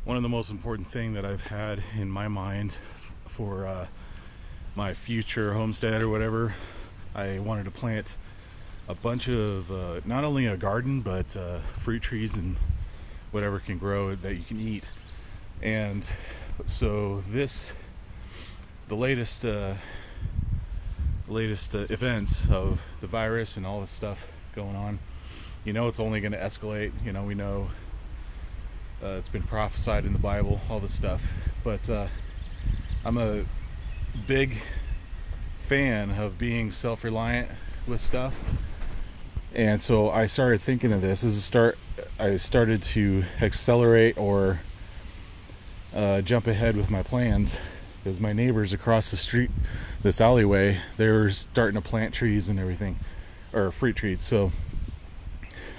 one of the most important thing that I've had in my mind for my future homestead or whatever. I wanted to plant a bunch of not only a garden but fruit trees and whatever can grow that you can eat. And so the latest events of the virus and all this stuff going on, it's only going to escalate. We know it's been prophesied in the Bible, all this stuff. But I'm a big fan of being self-reliant with stuff, and so I started thinking of this I started to accelerate or jump ahead with my plans, because my neighbors across the street, this alleyway, they were starting to plant trees and everything, or fruit trees. So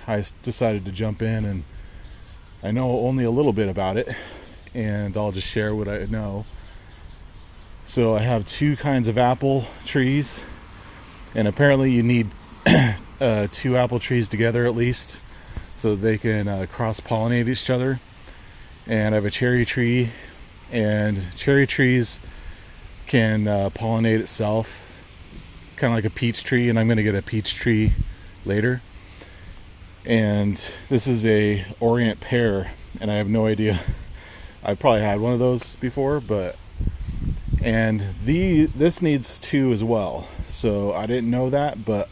I decided to jump in, and I know only a little bit about it, and I'll just share what I know. So I have two kinds of apple trees, and apparently you need two apple trees together at least so they can cross-pollinate each other. And I have a cherry tree, and cherry trees can pollinate itself, kind of like a peach tree, and I'm going to get a peach tree later. And this is a Orient pear, and I have no idea. I probably had one of those before, and this needs two as well. So I didn't know that, but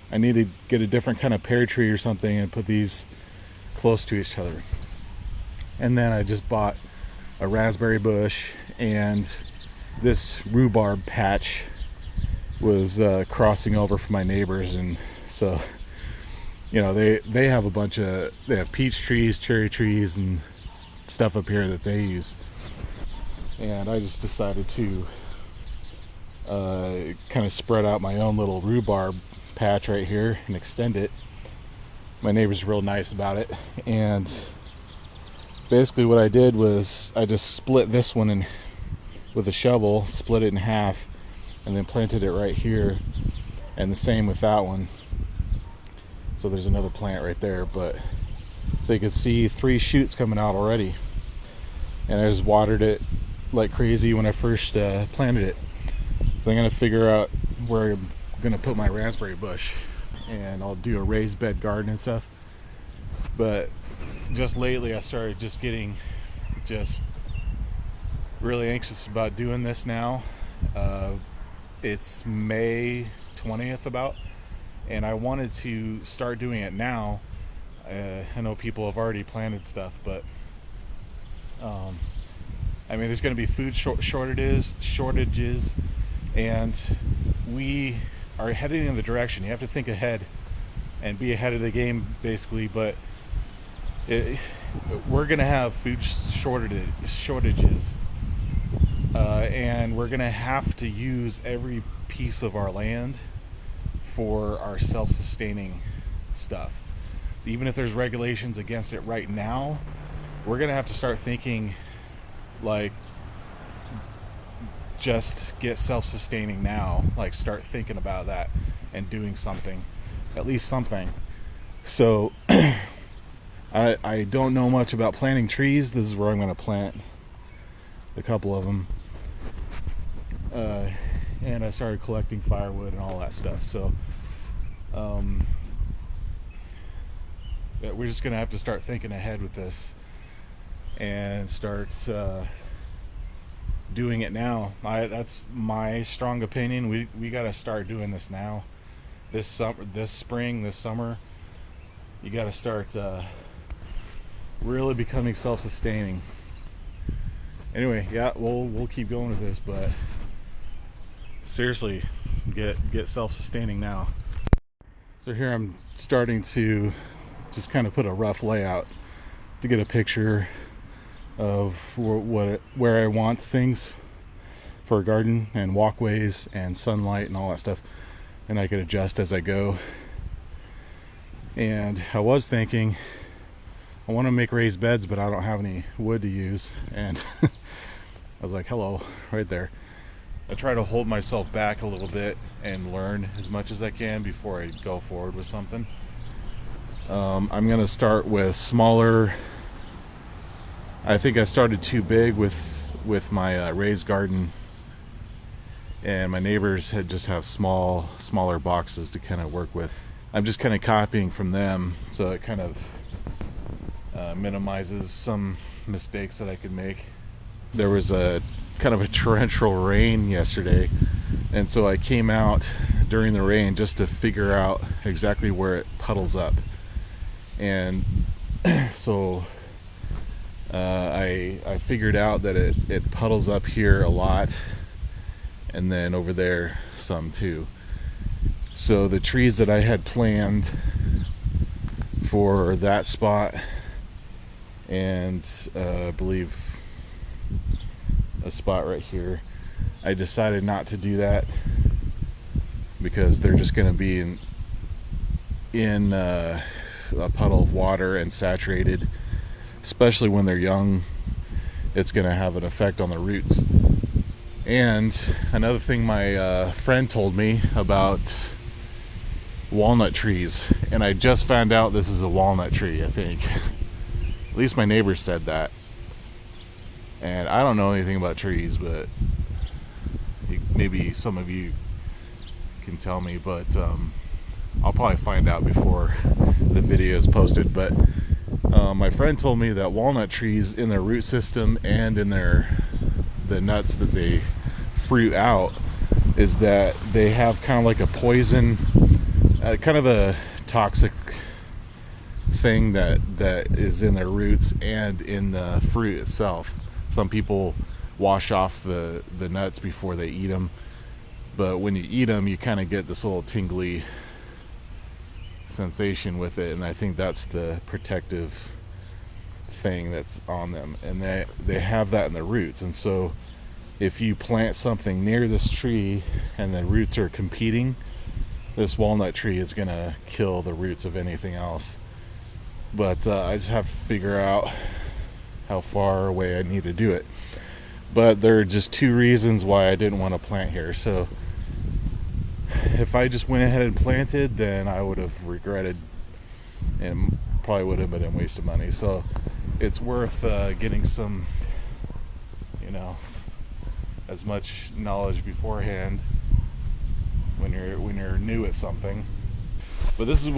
I need to get a different kind of pear tree or something and put these close to each other. And then I just bought a raspberry bush, and this rhubarb patch was crossing over from my neighbors, and so they have they have peach trees, cherry trees, and stuff up here that they use. And I just decided to kind of spread out my own little rhubarb patch right here and extend it. My neighbor's real nice about it, and basically what I did was I just split this one with a shovel, split it in half, and then planted it right here, and the same with that one. So there's another plant right there, so you can see 3 shoots coming out already. And I just watered it like crazy when I first planted it. So I'm going to figure out where I'm going to put my raspberry bush, and I'll do a raised bed garden and stuff. But just lately I started just getting really anxious about doing this now. It's May 20th about, and I wanted to start doing it now. I know people have already planted stuff, but there's going to be food shortages, and we are heading in the direction. You have to think ahead and be ahead of the game, basically. But we're going to have food shortages, and we're going to have to use every piece of our land for our self-sustaining stuff. So even if there's regulations against it right now, we're going to have to start thinking like, just get self-sustaining now. Like, start thinking about that and doing something, at least something. So I don't know much about planting trees. This is where I'm going to plant a couple of them. And I started collecting firewood and all that stuff. So we're just going to have to start thinking ahead with this and start doing it now. That's my strong opinion. We got to start doing this now. This spring, this summer, you got to start really becoming self-sustaining. Anyway, yeah, we'll keep going with this, but seriously, get self-sustaining now. So here I'm starting to just kind of put a rough layout to get a picture of where I want things for a garden, and walkways and sunlight and all that stuff, and I could adjust as I go. And I was thinking I want to make raised beds, but I don't have any wood to use, and I was like, hello, right there. I try to hold myself back a little bit and learn as much as I can before I go forward with something. I'm going to start with smaller. I think I started too big with my raised garden, and my neighbors just have smaller boxes to kind of work with. I'm just kind of copying from them, so it kind of minimizes some mistakes that I could make. There was a kind of a torrential rain yesterday, and so I came out during the rain just to figure out exactly where it puddles up. And so I figured out that it puddles up here a lot, and then over there some too. So the trees that I had planned for that spot, and I believe a spot right here, I decided not to do that because they're just going to be in a puddle of water and saturated, especially when they're young. It's going to have an effect on the roots. And another thing my friend told me about walnut trees, and I just found out this is a walnut tree, I think. At least my neighbor said that. And I don't know anything about trees, but maybe some of you can tell me, but I'll probably find out before the video is posted. But my friend told me that walnut trees, in their root system and in the nuts that they fruit out, is that they have kind of like a poison, kind of a toxic thing that is in their roots and in the fruit itself. Some people wash off the nuts before they eat them, but when you eat them, you kind of get this little tingly sensation with it, and I think that's the protective thing that's on them, and they have that in the roots. And so if you plant something near this tree and the roots are competing, this walnut tree is going to kill the roots of anything else. But I just have to figure out how far away I need to do it. But there are just two reasons why I didn't want to plant here. So if I just went ahead and planted, then I would have regretted, and probably would have been a waste of money. So it's worth getting some, as much knowledge beforehand when you're new at something. But this is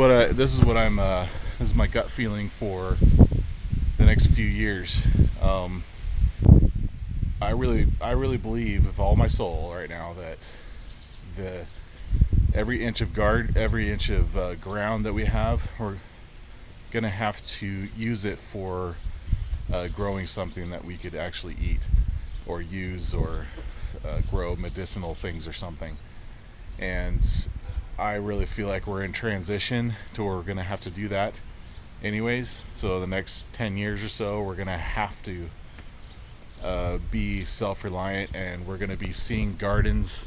my gut feeling for the next few years. I really believe with all my soul right now that every inch of ground that we have, we're gonna have to use it for growing something that we could actually eat or use, or grow medicinal things or something. And I really feel like we're in transition to where we're gonna have to do that anyways. So the next 10 years or so, we're gonna have to be self-reliant, and we're gonna be seeing gardens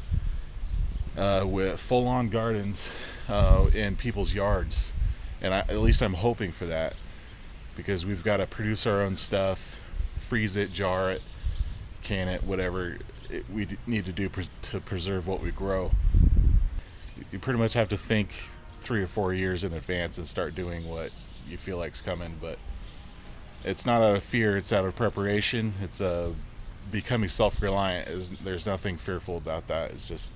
with full-on gardens in people's yards. And at least I'm hoping for that, because we've got to produce our own stuff, freeze it, jar it, can it, whatever we need to do to preserve what we grow. You pretty much have to think 3 or 4 years in advance and start doing what you feel like's coming. But it's not out of fear, it's out of preparation. It's becoming self-reliant. There's nothing fearful about that. It's just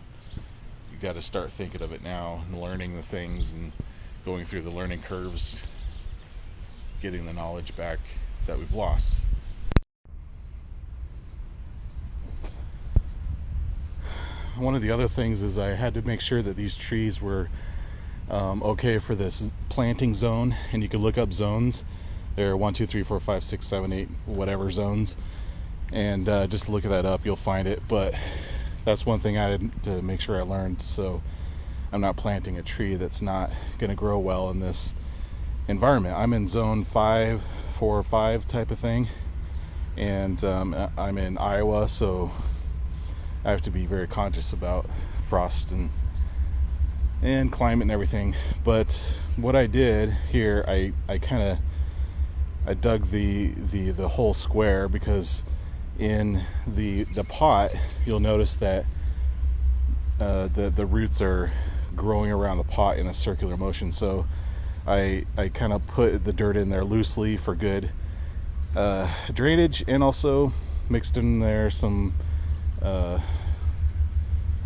you got to start thinking of it now and learning the things and going through the learning curves, getting the knowledge back that we've lost. One of the other things is I had to make sure that these trees were okay for this planting zone, and you can look up zones. There are 1, 2, 3, 4, 5, 6, 7, 8, whatever zones, and just look that up, you'll find it. But that's one thing I had to make sure I learned, so I'm not planting a tree that's not going to grow well in this environment. I'm in zone 5, 4, or 5 type of thing, and I'm in Iowa, so I have to be very conscious about frost and climate and everything. But what I did here, I dug the whole square, because in the pot you'll notice that the roots are growing around the pot in a circular motion. So I kind of put the dirt in there loosely for good, drainage, and also mixed in there some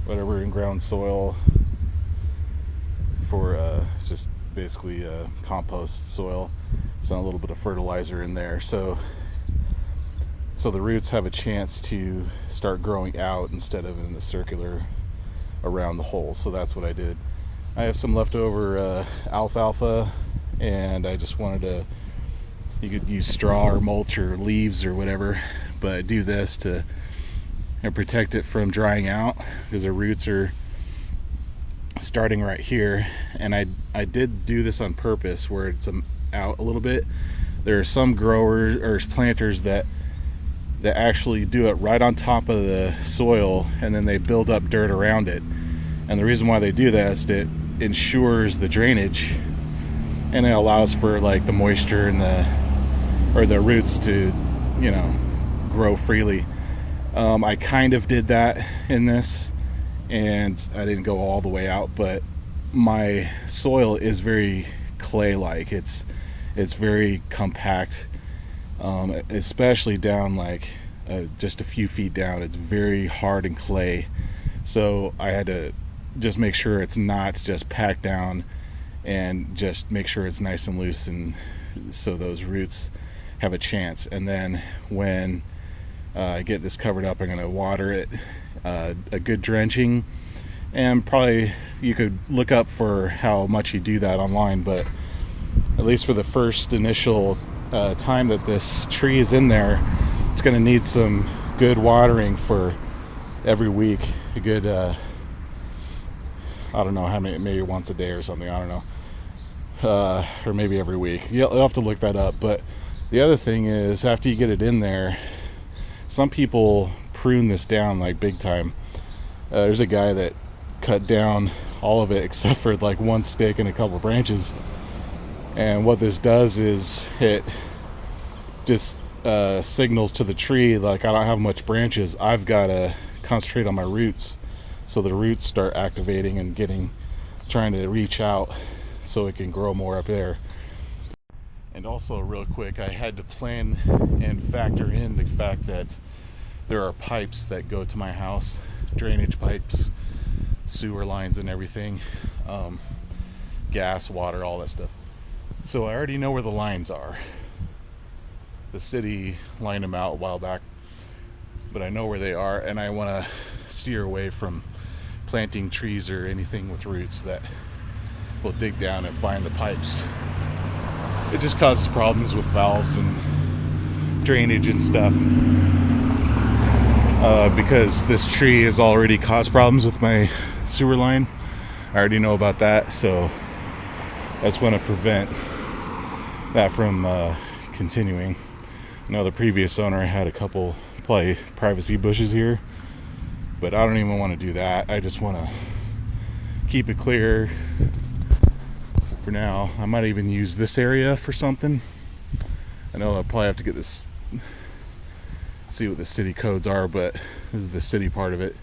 whatever in-ground soil for it's just basically compost soil. So a little bit of fertilizer in there, so the roots have a chance to start growing out instead of in the circular around the hole. So that's what I did. I have some leftover alfalfa, and I just wanted to, you could use straw or mulch or leaves or whatever, but I do this to protect it from drying out because the roots are starting right here. And I did do this on purpose where it's out a little bit. There are some growers or planters that actually do it right on top of the soil, and then they build up dirt around it. And the reason why they do that is it ensures the drainage, and it allows for like the moisture and the roots to, you know, grow freely. I kind of did that in this, and I didn't go all the way out, but my soil is very clay-like. It's very compact, especially down like just a few feet down. It's very hard and clay, so I had to just make sure it's not just packed down, and just make sure it's nice and loose, and so those roots have a chance. And then when I get this covered up, I'm going to water it, a good drenching, and probably you could look up for how much you do that online, but at least for the first initial time that this tree is in there, it's going to need some good watering for every week. A good I don't know how many, maybe once a day or something, I don't know, or maybe every week. You'll have to look that up. But the other thing is, after you get it in there, some people prune this down like big time. There's a guy that cut down all of it except for like one stick and a couple branches. And what this does is it just signals to the tree, like, I don't have much branches, I've got to concentrate on my roots. So the roots start activating and trying to reach out so it can grow more up there. And also, real quick, I had to plan and factor in the fact that there are pipes that go to my house, drainage pipes, sewer lines and everything, gas, water, all that stuff. So I already know where the lines are. The city lined them out a while back, but I know where they are, and I want to steer away from planting trees or anything with roots that will dig down and find the pipes. It just causes problems with valves and drainage and stuff, because this tree has already caused problems with my sewer line. I already know about that, so that's going to prevent that from continuing. I know the previous owner had a couple probably privacy bushes here, but I don't even want to do that. I just want to keep it clear for now. I might even use this area for something. I know I'll probably have to get this, see what the city codes are, but this is the city part of it.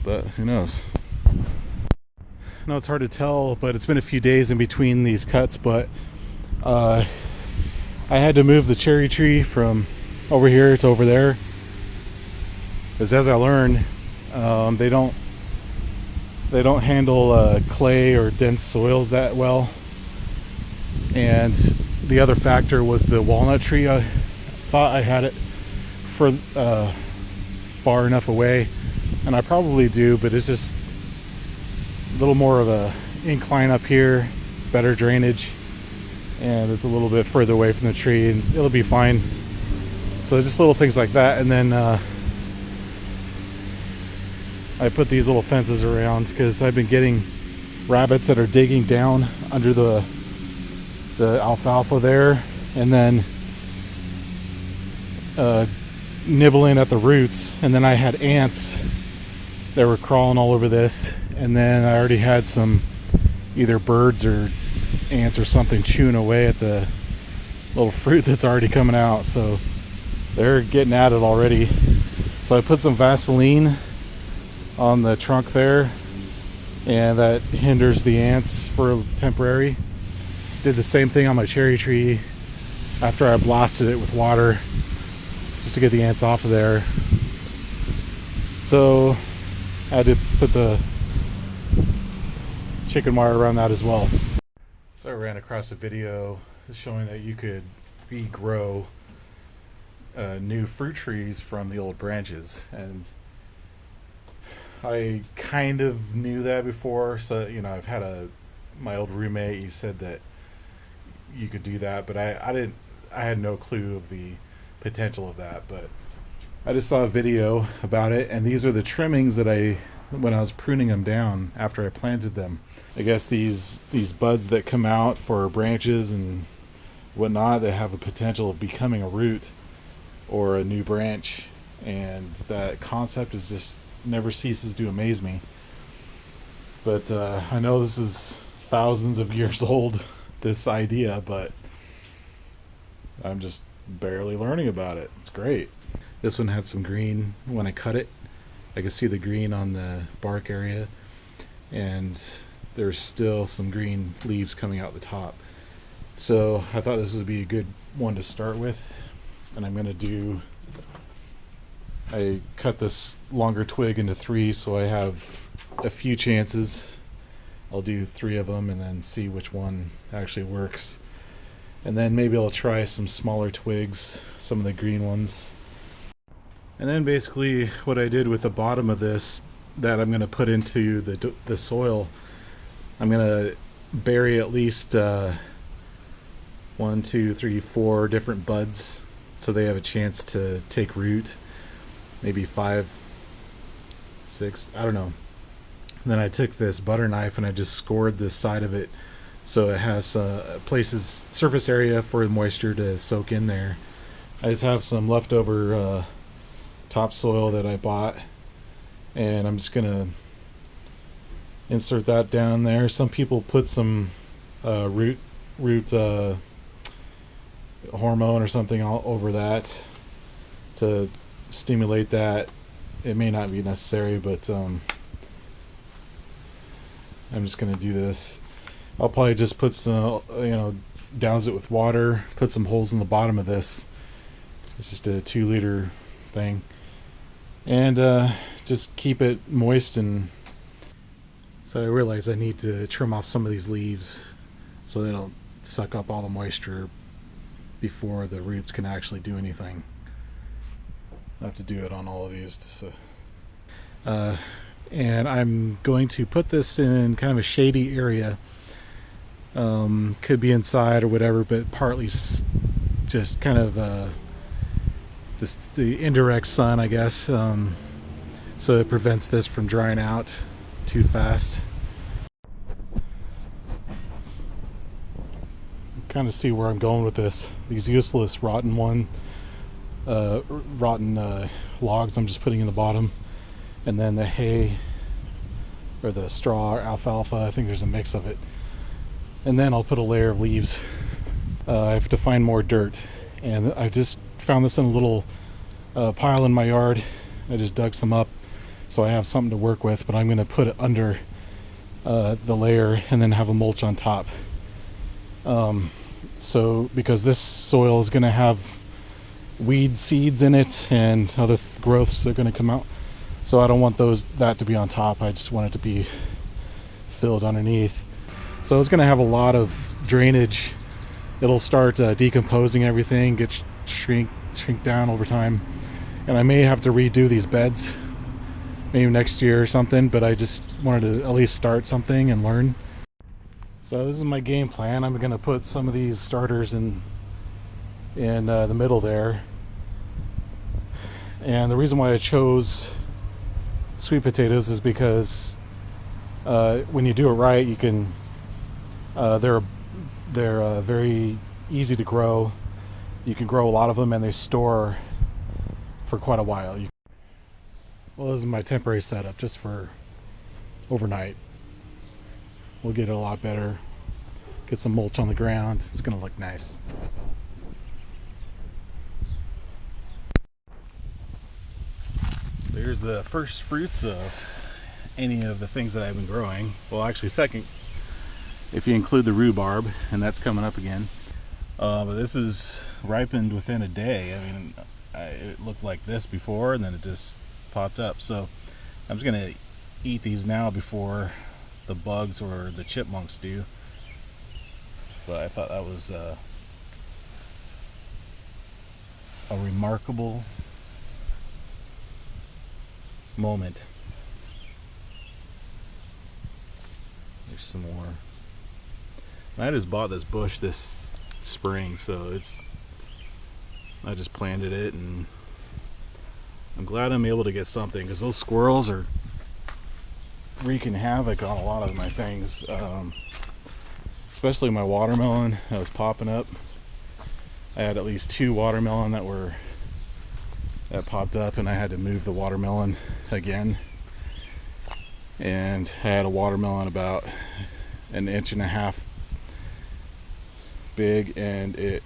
But who knows? I know it's hard to tell, but it's been a few days in between these cuts, but I had to move the cherry tree from over here to over there, because as I learned, they don't handle clay or dense soils that well. And the other factor was the walnut tree. I thought I had it for far enough away, and I probably do, but it's just a little more of a incline up here, better drainage, and it's a little bit further away from the tree, and it'll be fine. So just little things like that. And then I put these little fences around because I've been getting rabbits that are digging down under the alfalfa there, and then nibbling at the roots. And then I had ants that were crawling all over this, and then I already had some either birds or ants or something chewing away at the little fruit that's already coming out. So they're getting at it already. So I put some Vaseline on the trunk there, and that hinders the ants for temporary. Did the same thing on my cherry tree. after I blasted it with water just to get the ants off of there. So I had to put the chicken wire around that as well. So I ran across a video showing that you could regrow new fruit trees from the old branches, and I kind of knew that before. So I've had my old roommate, he said that you could do that, but I had no clue of the potential of that. But I just saw a video about it, and these are the trimmings that when I was pruning them down after I planted them. I guess these buds that come out for branches and whatnot, they have a potential of becoming a root or a new branch, and that concept is just never ceases to amaze me. But I know this is thousands of years old, this idea, but I'm just barely learning about it. It's great. This one had some green when I cut it. I could see the green on the bark area, and there's still some green leaves coming out the top. So I thought this would be a good one to start with, and I cut this longer twig into 3, so I have a few chances. I'll do 3 of them and then see which one actually works. And then maybe I'll try some smaller twigs, some of the green ones. And then basically what I did with the bottom of this that I'm going to put into the soil, I'm going to bury at least 1, 2, 3, 4 different buds so they have a chance to take root. Maybe 5, 6, I don't know. And then I took this butter knife and I just scored this side of it so it has surface area for the moisture to soak in there. I just have some leftover topsoil that I bought, and I'm just gonna insert that down there. Some people put some root hormone or something all over that to stimulate that. It may not be necessary, but I'm just gonna do this. I'll probably just put some, douse it with water, put some holes in the bottom of this. It's just a 2-liter thing, and just keep it moist. And so I realize I need to trim off some of these leaves so they don't suck up all the moisture before the roots can actually do anything. I have to do it on all of these. So, and I'm going to put this in kind of a shady area. Could be inside or whatever, but partly just kind of the indirect sun, I guess, so it prevents this from drying out too fast. Kind of see where I'm going with this. These useless rotten logs I'm just putting in the bottom, and then the hay or the straw or alfalfa, I think there's a mix of it, and then I'll put a layer of leaves. I have to find more dirt, and I just found this in a little pile in my yard. I just dug some up so I have something to work with, but I'm going to put it under the layer and then have a mulch on top. So because this soil is going to have weed seeds in it and other growths that are going to come out, so I don't want that to be on top. I just want it to be filled underneath. So it's going to have a lot of drainage. It'll start decomposing everything, shrink down over time, and I may have to redo these beds maybe next year or something, but I just wanted to at least start something and learn. So this is my game plan. I'm going to put some of these starters in the middle there, and the reason why I chose sweet potatoes is because when you do it right, you can they're very easy to grow. You can grow a lot of them, and they store for quite a while. Well, this is my temporary setup just for overnight. We'll get it a lot better. Get some mulch on the ground. It's going to look nice. There's the first fruits of any of the things that I've been growing. Well, actually second, if you include the rhubarb, and that's coming up again. But this is ripened within a day. I mean, it looked like this before, and then it just popped up. So I'm just gonna eat these now before the bugs or the chipmunks do. But I thought that was a remarkable moment. There's some more. I just bought this bush this spring, so I just planted it, and I'm glad I'm able to get something, because those squirrels are wreaking havoc on a lot of my things, especially my watermelon that was popping up. I had at least 2 watermelon that popped up, and I had to move the watermelon again. And I had a watermelon about 1.5 inches big, and it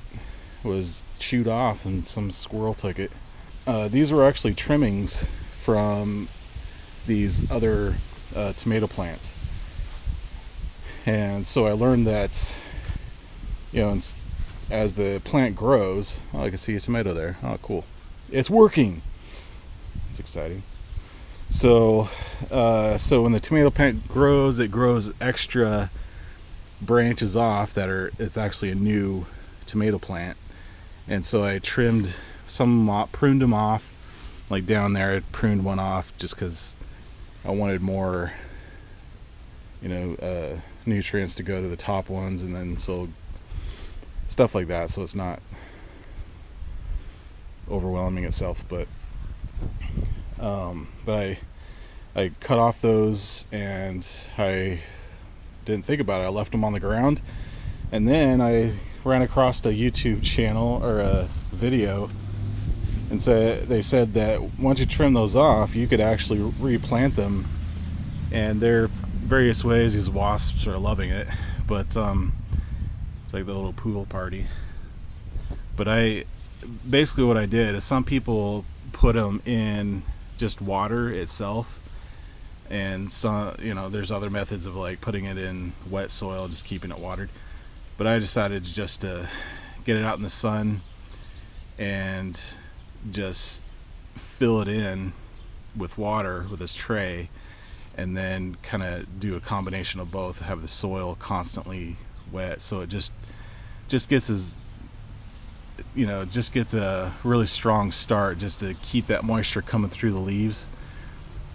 was chewed off, and some squirrel took it. These were actually trimmings from these other tomato plants. And so I learned that, as the plant grows, I can see a tomato there. Oh, cool. It's working. It's exciting. So when the tomato plant grows, it grows extra branches off it's actually a new tomato plant. And so I trimmed some of them off, pruned them off. Like down there, I pruned one off just because I wanted more, nutrients to go to the top ones, and then so stuff like that, so it's not overwhelming itself. But I cut off those, and I didn't think about it. I left them on the ground, and then I ran across a YouTube channel or a video, and they said that once you trim those off, you could actually replant them. And there are various ways. These wasps are loving it, but it's like the little pool party. But basically what I did is, some people put them in just water itself, and some, there's other methods of like putting it in wet soil, just keeping it watered. But I decided just to get it out in the sun and just fill it in with water with this tray, and then kind of do a combination of both, have the soil constantly wet, so it just gets a really strong start, just to keep that moisture coming through the leaves.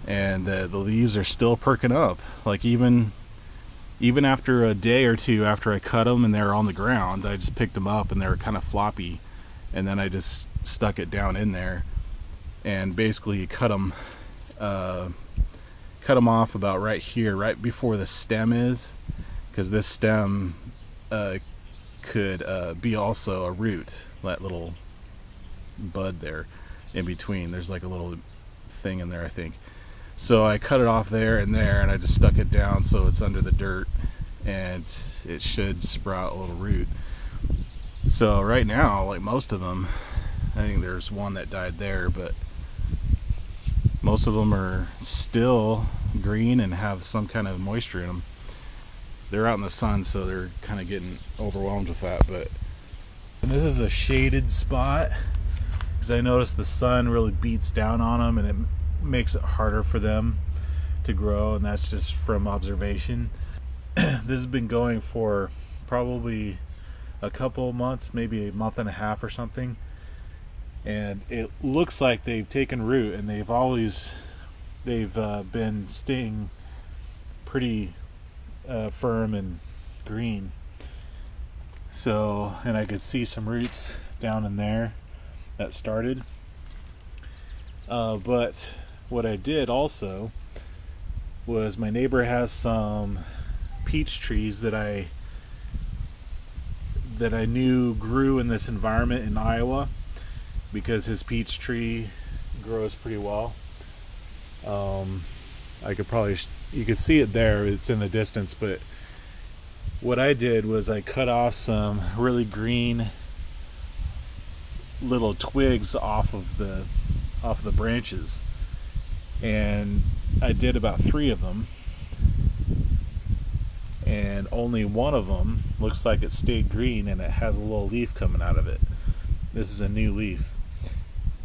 And the leaves are still perking up, like even after a day or two after I cut them and they're on the ground. I just picked them up and they were kind of floppy, and then I just stuck it down in there and basically cut them off about right here, right before the stem is, because this stem could be also a root, that little bud there in between. There's like a little thing in there, I think. So I cut it off there, and I just stuck it down so it's under the dirt, and it should sprout a little root. So right now, like most of them, I think there's one that died there, but most of them are still green and have some kind of moisture in them. They're out in the sun, so they're kind of getting overwhelmed with that. But this is a shaded spot, because I noticed the sun really beats down on them, and it makes it harder for them to grow, and that's just from observation. This has been going for probably a couple months, maybe a month and a half or something, and it looks like they've taken root, and they've been staying pretty firm and green. So, and I could see some roots down in there that started. But what I did also was, my neighbor has some peach trees that I knew grew in this environment in Iowa, because his peach tree grows pretty well. You could see it there, it's in the distance. But what I did was I cut off some really green little twigs off of the branches, and I did about 3 of them, and only one of them looks like it stayed green and it has a little leaf coming out of it. This is a new leaf.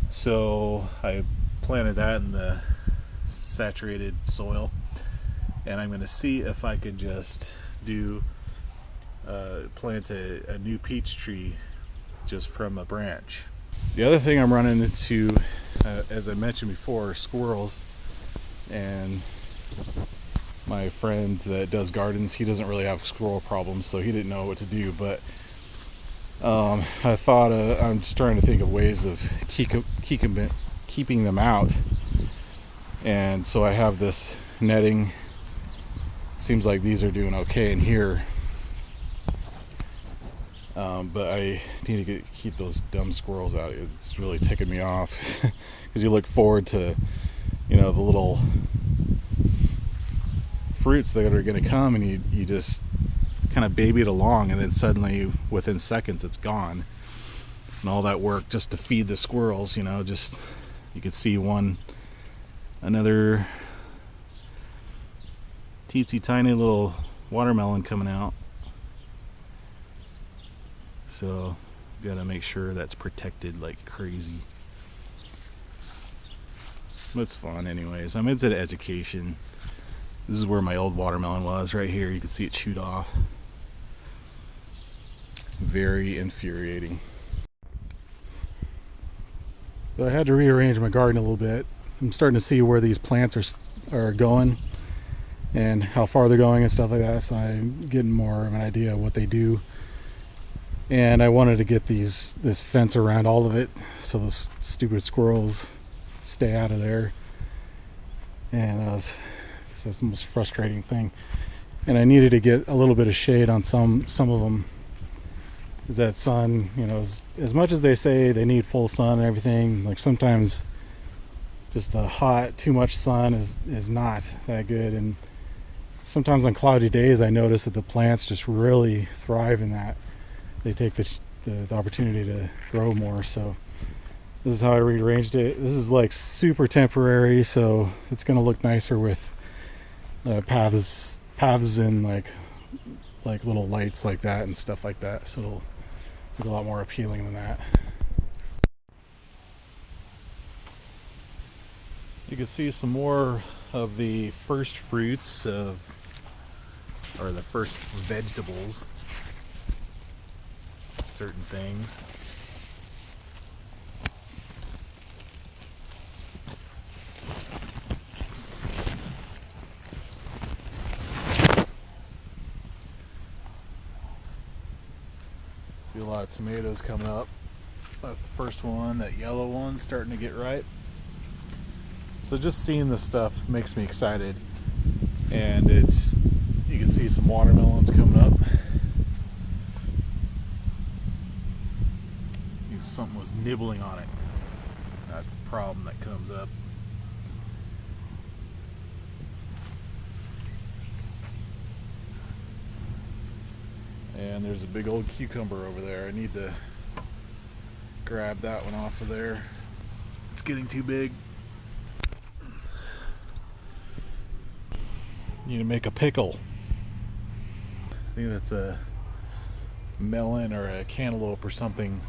So I planted that in the saturated soil, and I'm going to see if I can just plant a new peach tree just from a branch. The other thing I'm running into, as I mentioned before, are squirrels. And my friend that does gardens, he doesn't really have squirrel problems, so he didn't know what to do. But I thought I'm just trying to think of ways of keeping them out. And so I have this netting. Seems like these are doing okay in here. But I need to keep those dumb squirrels out. It's really ticking me off because you look forward to, the little fruits that are going to come, and you just kind of baby it along, and then suddenly within seconds it's gone. And all that work just to feed the squirrels, just you could see another teensy tiny little watermelon coming out. So gotta make sure that's protected like crazy. It's fun anyways. I'm into the education. This is where my old watermelon was, right here. You can see it chewed off. Very infuriating. So I had to rearrange my garden a little bit. I'm starting to see where these plants are going and how far they're going and stuff like that, so I'm getting more of an idea of what they do. And I wanted to get this fence around all of it so those stupid squirrels stay out of there. And that's the most frustrating thing. And I needed to get a little bit of shade on some of them. Is that sun, as much as they say they need full sun and everything, like sometimes just the hot, too much sun is not that good. And sometimes on cloudy days I notice that the plants just really thrive in that. They take the opportunity to grow more. So this is how I rearranged it. This is like super temporary, so it's going to look nicer with paths and like little lights like that and stuff like that. So it'll look a lot more appealing than that. You can see some more of the first fruits or the first vegetables. Certain things. See a lot of tomatoes coming up. That's the first one. That yellow one's starting to get ripe. So just seeing this stuff makes me excited. And you can see some watermelons coming up. Something was nibbling on it. That's the problem that comes up. And there's a big old cucumber over there. I need to grab that one off of there. It's getting too big. Need to make a pickle. I think that's a melon or a cantaloupe or something.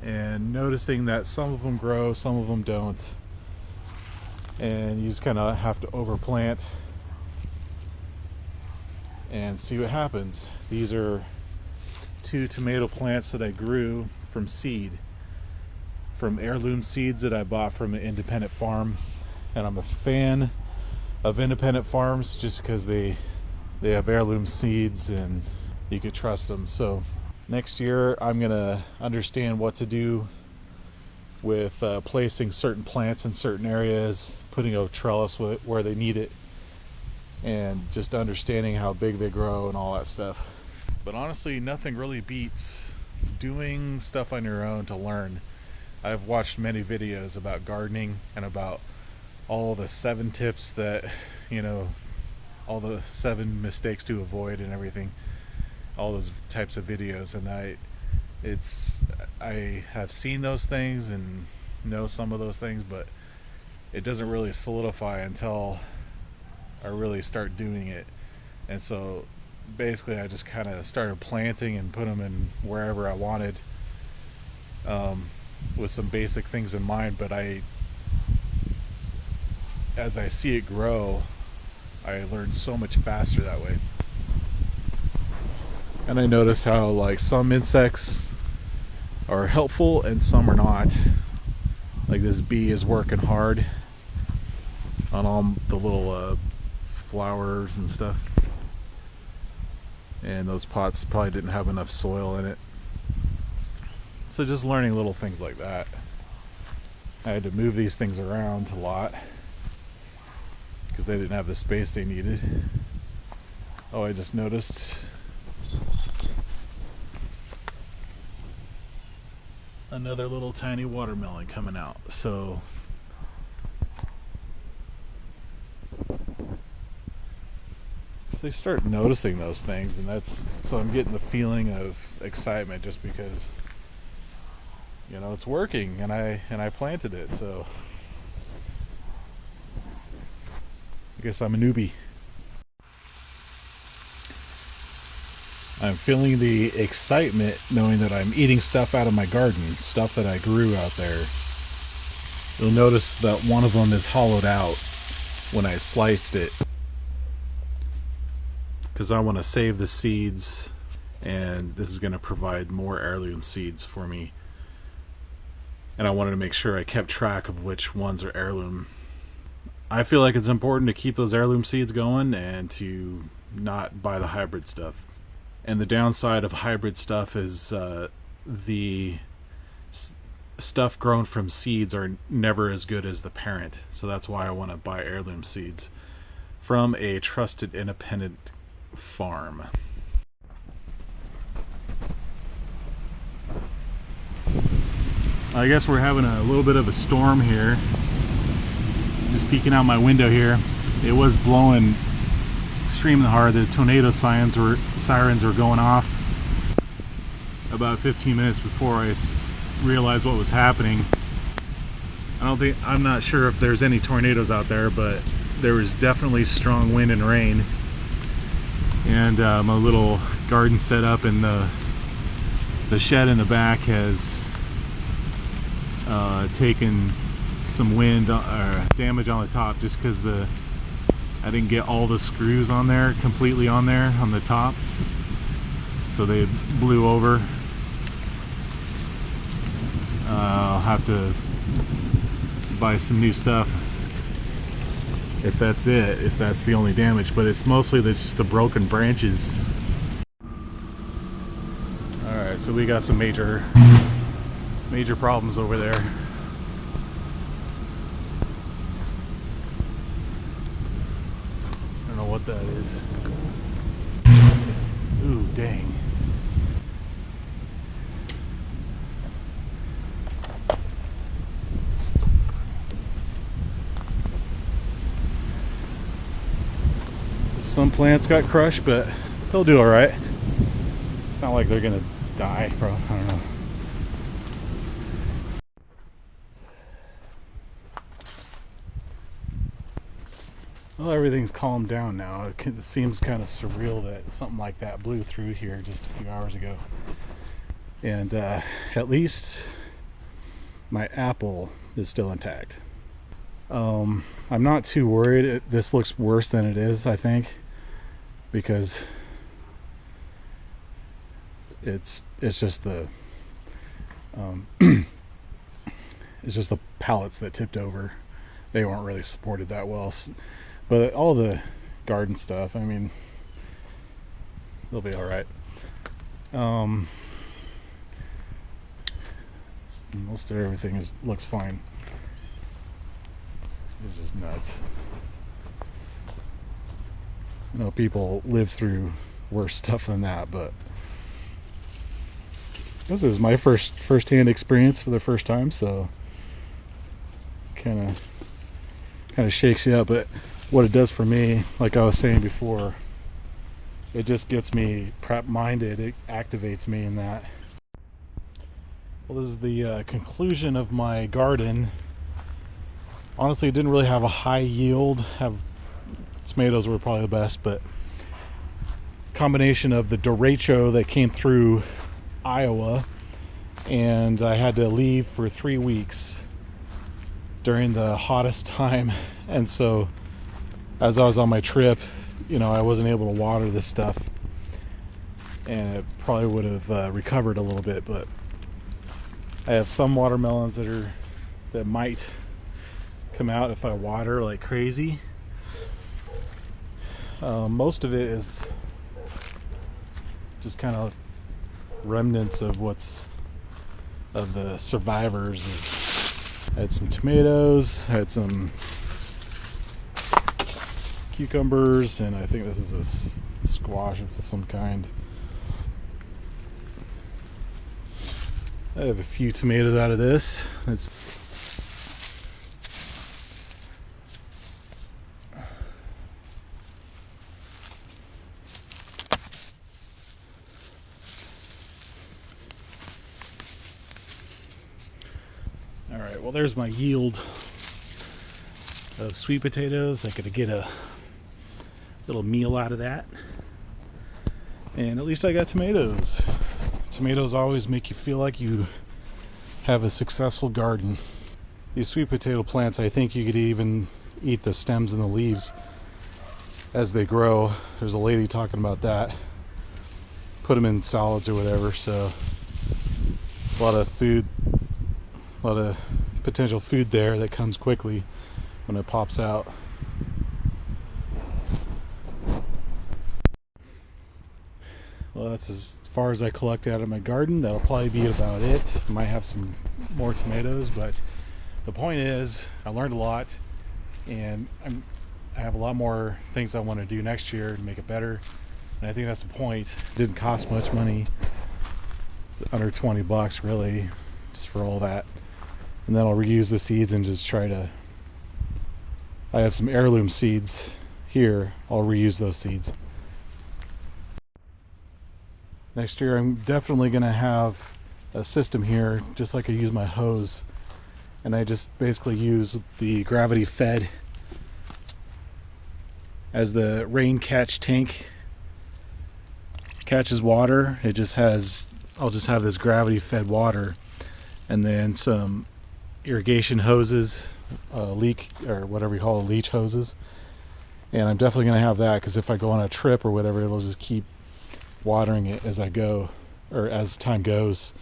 And noticing that some of them grow, some of them don't, and you just kind of have to overplant and see what happens. These are 2 tomato plants that I grew from seed, from heirloom seeds that I bought from an independent farm. And I'm a fan of independent farms just because they have heirloom seeds and you could trust them. So next year I'm gonna understand what to do with placing certain plants in certain areas, putting a trellis where they need it, and just understanding how big they grow and all that stuff. But honestly, nothing really beats doing stuff on your own to learn. I've watched many videos about gardening and about all the 7 tips that, all the 7 mistakes to avoid and everything. All those types of videos, and I have seen those things and know some of those things, but it doesn't really solidify until really start doing it. And so basically I just kind of started planting and put them in wherever I wanted, with some basic things in mind. But as I see it grow, I learn so much faster that way. And I notice how like some insects are helpful and some are not. Like this bee is working hard on all the little flowers and stuff. And those pots probably didn't have enough soil in it. So just learning little things like that. I had to move these things around a lot because they didn't have the space they needed. Oh, I just noticed another little tiny watermelon coming out. So you start noticing those things, and so I'm getting the feeling of excitement just because, you know, it's working, and I planted it. So I guess I'm a newbie. I'm feeling the excitement knowing that I'm eating stuff out of my garden, stuff that I grew out there. You'll notice that one of them is hollowed out when I sliced it, because I want to save the seeds, and this is going to provide more heirloom seeds for me. And I wanted to make sure I kept track of which ones are heirloom. I feel like it's important to keep those heirloom seeds going and to not buy the hybrid stuff. And the downside of hybrid stuff is the stuff grown from seeds are never as good as the parent. So that's why I want to buy heirloom seeds from a trusted independent farm. I guess we're having a little bit of a storm here. Just peeking out my window here. It was blowing extremely hard. The tornado sirens were going off about 15 minutes before I realized what was happening. I'm not sure if there's any tornadoes out there, but there was definitely strong wind and rain. And my little garden set up in the shed in the back has taken some wind or damage on the top, just because I didn't get all the screws on there completely on there on the top, so they blew over. I'll have to buy some new stuff if that's it, if that's the only damage, but it's mostly just the broken branches. Alright, so we got some major problems over there. I don't know what that is. Ooh, dang. Some plants got crushed, but they'll do alright. It's not like they're gonna die, bro. I don't know. Well, everything's calmed down now. It seems kind of surreal that something like that blew through here just a few hours ago. And at least my apple is still intact. I'm not too worried. This looks worse than it is, I think, because it's just the it's just the pallets that tipped over. They weren't really supported that well. But all the garden stuff, I mean, they'll be all right. Most of everything looks fine. It's just nuts. I know people live through worse stuff than that, but this is my first-hand experience for the first time, so kind of shakes you up. But what it does for me, like I was saying before, it just gets me prep minded. It activates me in that. Well, this is the conclusion of my garden. Honestly, it didn't really have a high yield, have tomatoes were probably the best, but combination of the derecho that came through Iowa, and I had to leave for 3 weeks during the hottest time, and so as I was on my trip, you know, I wasn't able to water this stuff, and it probably would have recovered a little bit. But I have some watermelons that might come out if I water like crazy. Most of it is just kind of remnants of the survivors. I had some tomatoes, I had some cucumbers, and I think this is a squash of some kind. I have a few tomatoes out of this. Alright, well, there's my yield of sweet potatoes. I could get a little meal out of that. And at least I got tomatoes. Tomatoes always make you feel like you have a successful garden. These sweet potato plants, I think you could even eat the stems and the leaves as they grow. There's a lady talking about that. Put them in salads or whatever, so a lot of food, a lot of potential food there that comes quickly when it pops out. Well, that's as far as I collect out of my garden. That'll probably be about it. I might have some more tomatoes, but the point is I learned a lot, and I have a lot more things I want to do next year to make it better, and I think that's the point. It didn't cost much money. It's under 20 bucks really, just for all that. And then I'll reuse the seeds and just try to, I have some heirloom seeds here, I'll reuse those seeds. Next year I'm definitely going to have a system here, just like I use my hose, and I just basically use the gravity fed as the rain catch tank catches water. It just has, I'll just have this gravity fed water, and then some irrigation hoses, leak, or whatever you call it, leach hoses. And I'm definitely going to have that, because if I go on a trip or whatever, it'll just keep watering it as I go, or as time goes,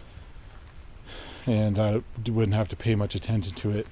and I wouldn't have to pay much attention to it.